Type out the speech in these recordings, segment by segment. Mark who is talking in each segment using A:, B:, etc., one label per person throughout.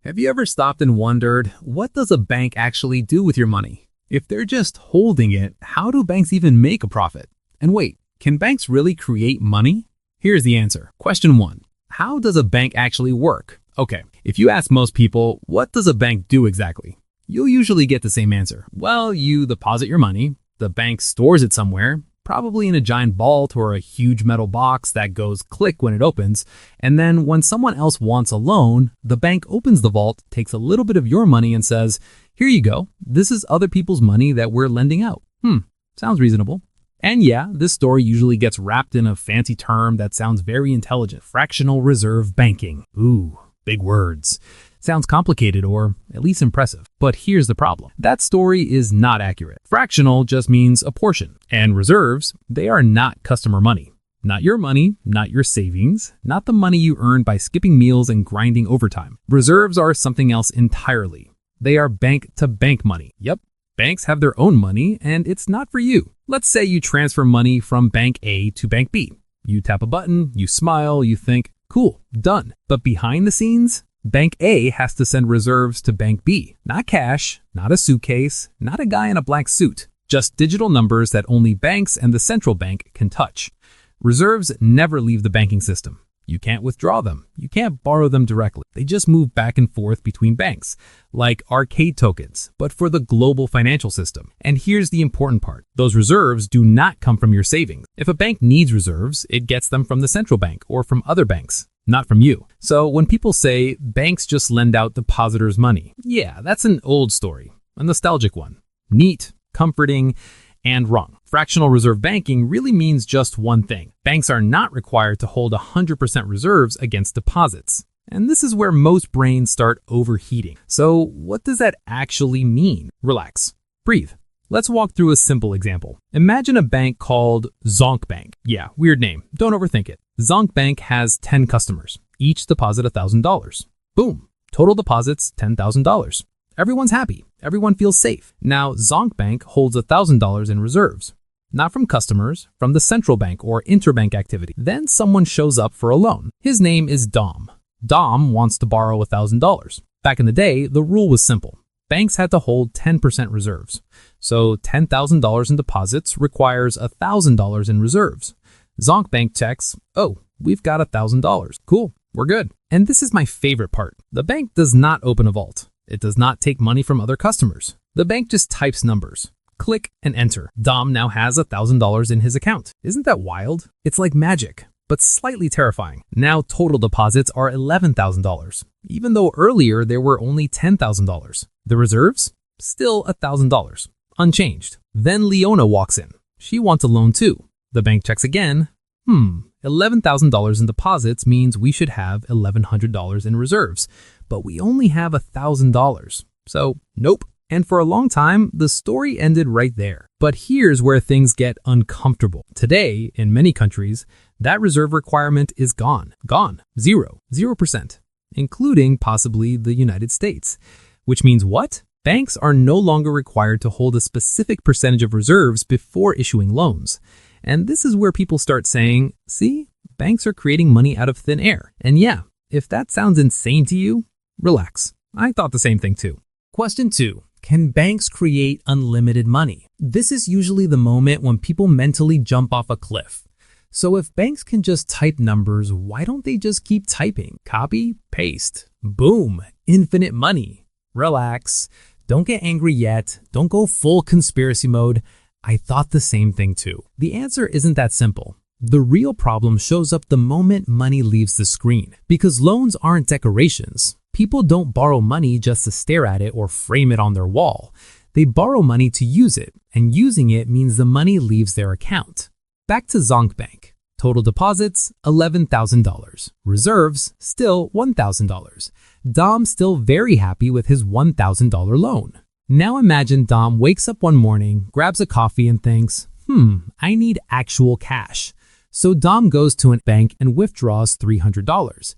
A: Have you ever stopped and wondered, what does a bank actually do with your money? If they're just holding it, how do banks even make a profit? And wait, can banks really create money? Here's the answer. Question 1. How does a bank actually work? Okay, if you ask most people, what does a bank do exactly? You'll usually get the same answer. Well, you deposit your money, the bank stores it somewhere, probably in a giant vault or a huge metal box that goes click when it opens, and then when someone else wants a loan, the bank opens the vault, takes a little bit of your money and says, here you go, this is other people's money that we're lending out. Sounds reasonable. And yeah, this story usually gets wrapped in a fancy term that sounds very intelligent. Fractional reserve banking. Ooh, big words. Sounds complicated or at least impressive. But here's the problem. That story is not accurate. Fractional just means a portion. And reserves, they are not customer money. Not your money, not your savings, not the money you earn by skipping meals and grinding overtime. Reserves are something else entirely. They are bank-to-bank money. Yep, banks have their own money and it's not for you. Let's say you transfer money from Bank A to Bank B. You tap a button, you smile, you think, cool, done. But behind the scenes, Bank A has to send reserves to Bank B. Not cash, not a suitcase, not a guy in a black suit. Just digital numbers that only banks and the central bank can touch. Reserves never leave the banking system. You can't withdraw them. You can't borrow them directly. They just move back and forth between banks, like arcade tokens, but for the global financial system. And here's the important part. Those reserves do not come from your savings. If a bank needs reserves, it gets them from the central bank or from other banks. Not from you. So when people say banks just lend out depositors' money, yeah, that's an old story, a nostalgic one. Neat, comforting, and wrong. Fractional reserve banking really means just one thing. Banks are not required to hold 100% reserves against deposits. And this is where most brains start overheating. So what does that actually mean? Relax. Breathe. Let's walk through a simple example. Imagine a bank called Zonk Bank. Yeah, weird name. Don't overthink it. Zonk Bank has 10 customers. Each deposit $1,000. Boom. Total deposits $10,000. Everyone's happy. Everyone feels safe. Now, Zonk Bank holds $1,000 in reserves. Not from customers, from the central bank or interbank activity. Then someone shows up for a loan. His name is Dom. Dom wants to borrow $1,000. Back in the day, the rule was simple. Banks had to hold 10% reserves. So $10,000 in deposits requires $1,000 in reserves. Zonk Bank checks, oh, we've got $1,000. Cool, we're good. And this is my favorite part. The bank does not open a vault. It does not take money from other customers. The bank just types numbers. Click and enter. Dom now has $1,000 in his account. Isn't that wild? It's like magic, but slightly terrifying. Now total deposits are $11,000, even though earlier there were only $10,000. The reserves? Still $1,000, unchanged. Then Leona walks in. She wants a loan too. The bank checks again. $11,000 in deposits means we should have $1,100 in reserves, but we only have $1,000. So, nope. And for a long time, the story ended right there. But here's where things get uncomfortable. Today, in many countries, that reserve requirement is gone. Gone. 0%, including possibly the United States. Which means what? Banks are no longer required to hold a specific percentage of reserves before issuing loans. And this is where people start saying, see, banks are creating money out of thin air. And yeah, if that sounds insane to you, relax. I thought the same thing too. Question 2. Can banks create unlimited money? This is usually the moment when people mentally jump off a cliff. So if banks can just type numbers, why don't they just keep typing? Copy, paste, boom, infinite money. Relax. Don't get angry yet. Don't go full conspiracy mode. I thought the same thing too. The answer isn't that simple. The real problem shows up the moment money leaves the screen. Because loans aren't decorations. People don't borrow money just to stare at it or frame it on their wall. They borrow money to use it, and using it means the money leaves their account. Back to Zonk Bank. Total deposits, $11,000. Reserves, still $1,000. Dom still very happy with his $1,000 loan. Now imagine Dom wakes up one morning, grabs a coffee and thinks, I need actual cash. So Dom goes to a bank and withdraws $300.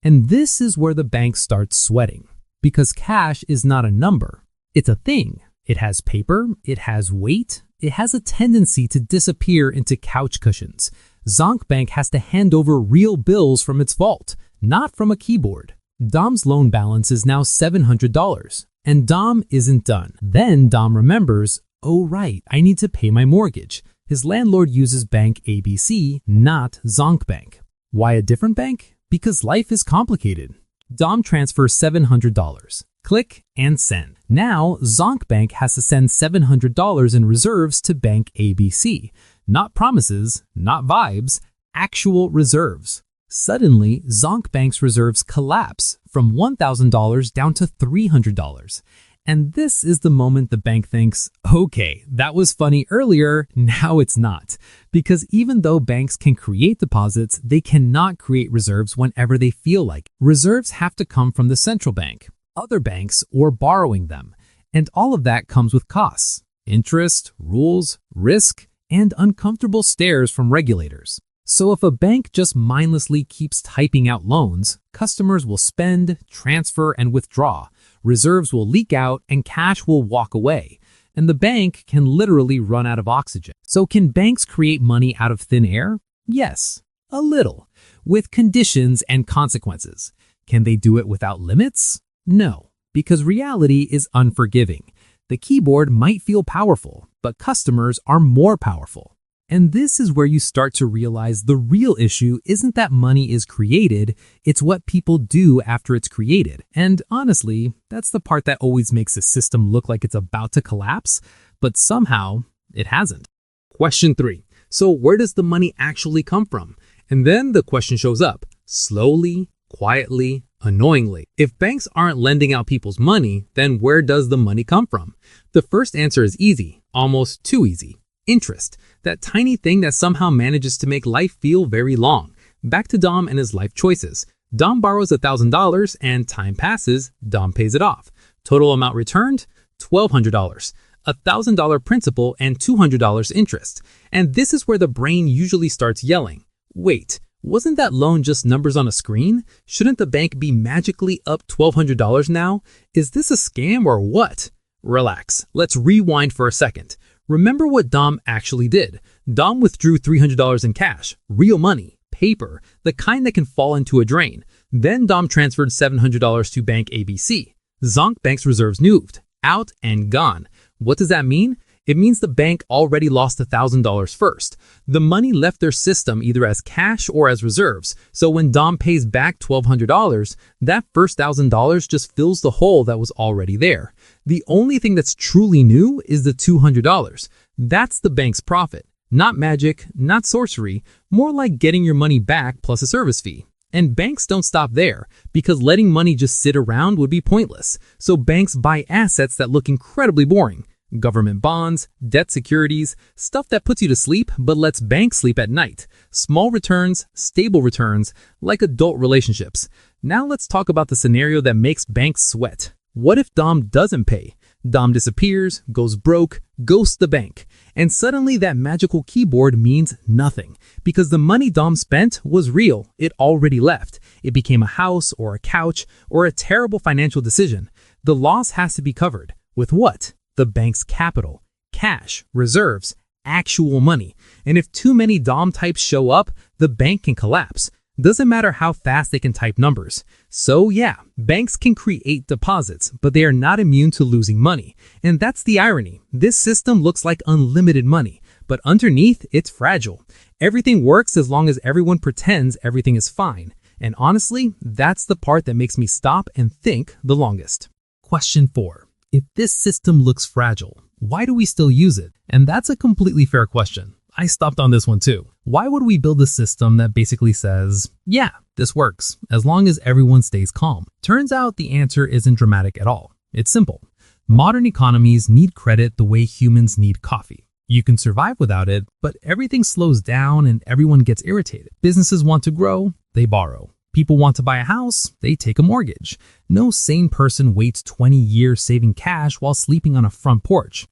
A: And this is where the bank starts sweating. Because cash is not a number. It's a thing. It has paper, it has weight, it has a tendency to disappear into couch cushions. Zonk Bank has to hand over real bills from its vault, not from a keyboard. Dom's loan balance is now $700, and Dom isn't done. Then Dom remembers, oh right, I need to pay my mortgage. His landlord uses Bank ABC, not Zonk Bank. Why a different bank? Because life is complicated. Dom transfers $700. Click and send. Now, Zonk Bank has to send $700 in reserves to Bank ABC. Not promises, not vibes, actual reserves. Suddenly, Zonk Bank's reserves collapse from $1,000 down to $300. And this is the moment the bank thinks, okay, that was funny earlier, now it's not. Because even though banks can create deposits, they cannot create reserves whenever they feel like. Reserves have to come from the central bank, other banks, or borrowing them. And all of that comes with costs, interest, rules, risk, and uncomfortable stares from regulators. So if a bank just mindlessly keeps typing out loans, customers will spend, transfer, and withdraw. Reserves will leak out and cash will walk away. And the bank can literally run out of oxygen. So can banks create money out of thin air? Yes, a little, with conditions and consequences. Can they do it without limits? No, because reality is unforgiving. The keyboard might feel powerful, but customers are more powerful. And this is where you start to realize the real issue isn't that money is created, it's what people do after it's created. And honestly, that's the part that always makes a system look like it's about to collapse, but somehow it hasn't. Question 3. So where does the money actually come from? And then the question shows up, slowly, quietly, annoyingly. If banks aren't lending out people's money, then where does the money come from? The first answer is easy, almost too easy. Interest, that tiny thing that somehow manages to make life feel very long. Back to Dom and his life choices. Dom borrows $1,000 and time passes, Dom pays it off. Total amount returned, $1,200. $1,000 principal and $200 interest. And this is where the brain usually starts yelling. Wait, wasn't that loan just numbers on a screen? Shouldn't the bank be magically up $1,200 now? Is this a scam or what? Relax, let's rewind for a second. Remember what Dom actually did. Dom withdrew $300 in cash, real money, paper, the kind that can fall into a drain. Then Dom transferred $700 to Bank ABC. Zonk Bank's reserves moved, out and gone. What does that mean? It means the bank already lost $1,000 first. The money left their system either as cash or as reserves. So when Dom pays back $1,200, that first $1,000 just fills the hole that was already there. The only thing that's truly new is the $200. That's the bank's profit. Not magic, not sorcery, more like getting your money back plus a service fee. And banks don't stop there, because letting money just sit around would be pointless. So banks buy assets that look incredibly boring. Government bonds, debt securities, stuff that puts you to sleep but lets banks sleep at night. Small returns, stable returns, like adult relationships. Now let's talk about the scenario that makes banks sweat. What if Dom doesn't pay? Dom disappears, goes broke, ghosts the bank. And suddenly that magical keyboard means nothing. Because the money Dom spent was real. It already left. It became a house or a couch or a terrible financial decision. The loss has to be covered. With what? The bank's capital, cash, reserves, actual money. And if too many Dom types show up, the bank can collapse. Doesn't matter how fast they can type numbers. So yeah, banks can create deposits, but they are not immune to losing money. And that's the irony. This system looks like unlimited money, but underneath, it's fragile. Everything works as long as everyone pretends everything is fine. And honestly, that's the part that makes me stop and think the longest. Question 4. If this system looks fragile, why do we still use it? And that's a completely fair question. I stopped on this one too. Why would we build a system that basically says, yeah, this works, as long as everyone stays calm? Turns out the answer isn't dramatic at all. It's simple. Modern economies need credit the way humans need coffee. You can survive without it, but everything slows down and everyone gets irritated. Businesses want to grow, they borrow. People want to buy a house, they take a mortgage. No sane person waits 20 years saving cash while sleeping on a front porch.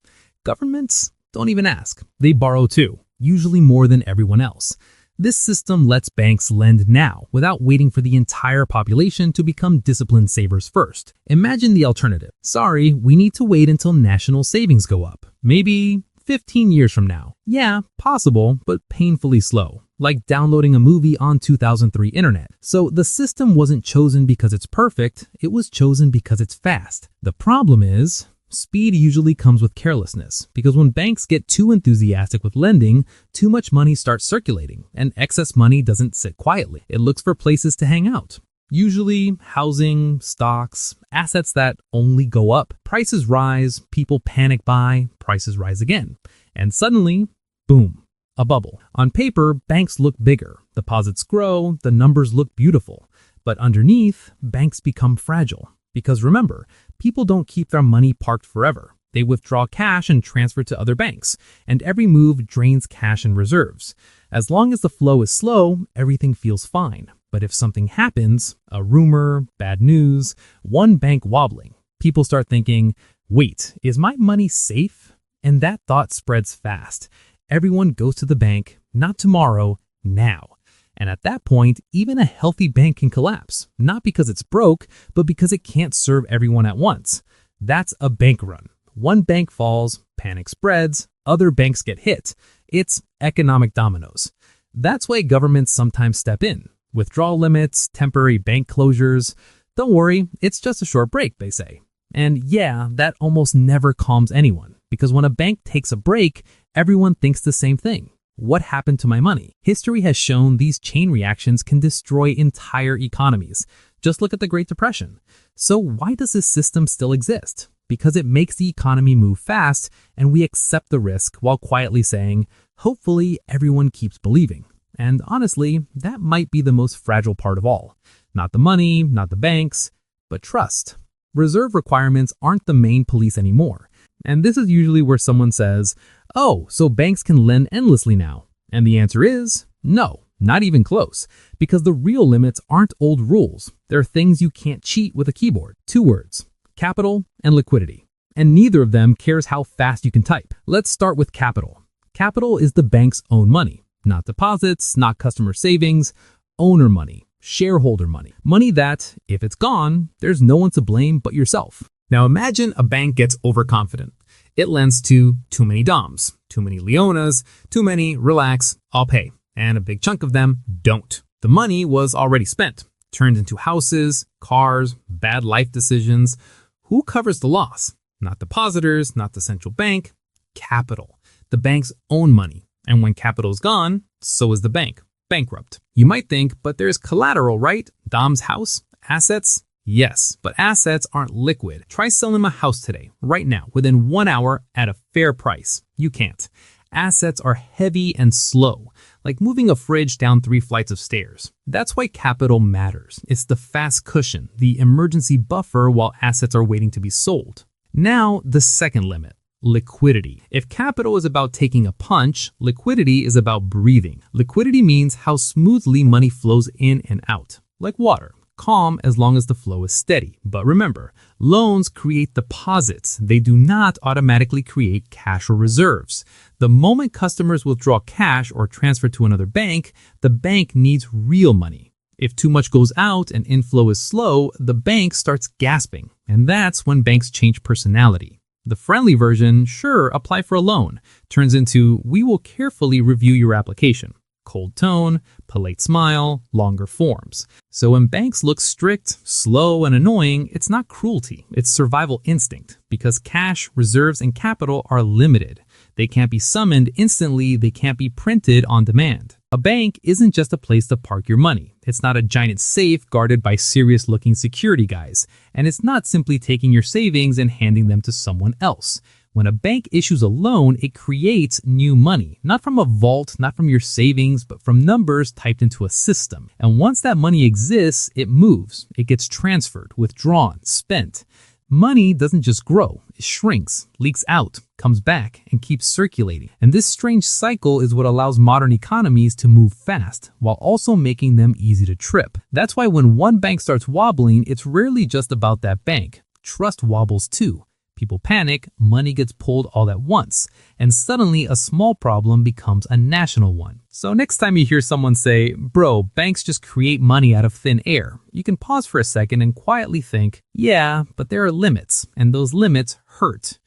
A: Governments don't even ask. They borrow too, usually more than everyone else. This system lets banks lend now without waiting for the entire population to become disciplined savers first. Imagine the alternative. Sorry, we need to wait until national savings go up. Maybe 15 years from now. Yeah, possible, but painfully slow. like downloading a movie on 2003 internet. So the system wasn't chosen because it's perfect, it was chosen because it's fast. The problem is, speed usually comes with carelessness, because when banks get too enthusiastic with lending, too much money starts circulating, and excess money doesn't sit quietly. It looks for places to hang out. Usually housing, stocks, assets that only go up. Prices rise, people panic buy, prices rise again. And suddenly, boom, a bubble. On paper, banks look bigger, deposits grow, the numbers look beautiful. But underneath, banks become fragile. Because remember, people don't keep their money parked forever. They withdraw cash and transfer to other banks, and every move drains cash and reserves. As long as the flow is slow, everything feels fine. But if something happens, a rumor, bad news, one bank wobbling, people start thinking, wait, is my money safe? And that thought spreads fast. Everyone goes to the bank, not tomorrow, now. And at that point, even a healthy bank can collapse, not because it's broke, but because it can't serve everyone at once. That's a bank run. One bank falls, panic spreads, other banks get hit. It's economic dominoes. That's why governments sometimes step in. Withdrawal limits, temporary bank closures. Don't worry, it's just a short break, they say. And yeah, that almost never calms anyone, because when a bank takes a break, everyone thinks the same thing. What happened to my money? History has shown these chain reactions can destroy entire economies. Just look at the Great Depression. So why does this system still exist? Because it makes the economy move fast, and we accept the risk while quietly saying, hopefully everyone keeps believing. And honestly, that might be the most fragile part of all. Not the money, not the banks, but trust. Reserve requirements aren't the main police anymore. And this is usually where someone says, oh, so banks can lend endlessly now. And the answer is no, not even close. Because the real limits aren't old rules. They're things you can't cheat with a keyboard. 2 words, capital and liquidity. And neither of them cares how fast you can type. Let's start with capital. Capital is the bank's own money. Not deposits, not customer savings, owner money, shareholder money. Money that, if it's gone, there's no one to blame but yourself. Now imagine a bank gets overconfident. It lends to too many DOMs, too many Leonas, too many relax, I'll pay. And a big chunk of them don't. The money was already spent, turned into houses, cars, bad life decisions. Who covers the loss? Not depositors, not the central bank. Capital, the bank's own money. And when capital's gone, so is the bank. Bankrupt. You might think, but there's collateral, right? Dom's house? Assets? Yes, but assets aren't liquid. Try selling a house today, right now, within 1 hour at a fair price. You can't. Assets are heavy and slow, like moving a fridge down 3 flights of stairs. That's why capital matters. It's the fast cushion, the emergency buffer while assets are waiting to be sold. Now, the second limit. Liquidity. If capital is about taking a punch, liquidity is about breathing. Liquidity means how smoothly money flows in and out, like water, calm as long as the flow is steady. But remember, loans create deposits. They do not automatically create cash or reserves. The moment customers withdraw cash or transfer to another bank, the bank needs real money. If too much goes out and inflow is slow, the bank starts gasping. And that's when banks change personality. The friendly version, sure, apply for a loan, turns into, we will carefully review your application. Cold tone, polite smile, longer forms. So when banks look strict, slow, and annoying, it's not cruelty, it's survival instinct. Because cash, reserves, and capital are limited. They can't be summoned instantly, they can't be printed on demand. A bank isn't just a place to park your money. It's not a giant safe guarded by serious-looking security guys. And it's not simply taking your savings and handing them to someone else. When a bank issues a loan, it creates new money. Not from a vault, not from your savings, but from numbers typed into a system. And once that money exists, it moves. It gets transferred, withdrawn, spent. Money doesn't just grow, it shrinks, leaks out, comes back, and keeps circulating. And this strange cycle is what allows modern economies to move fast, while also making them easy to trip. That's why when one bank starts wobbling, it's rarely just about that bank. Trust wobbles too. People panic, money gets pulled all at once, and suddenly a small problem becomes a national one. So next time you hear someone say, bro, banks just create money out of thin air, you can pause for a second and quietly think, yeah, but there are limits, and those limits hurt.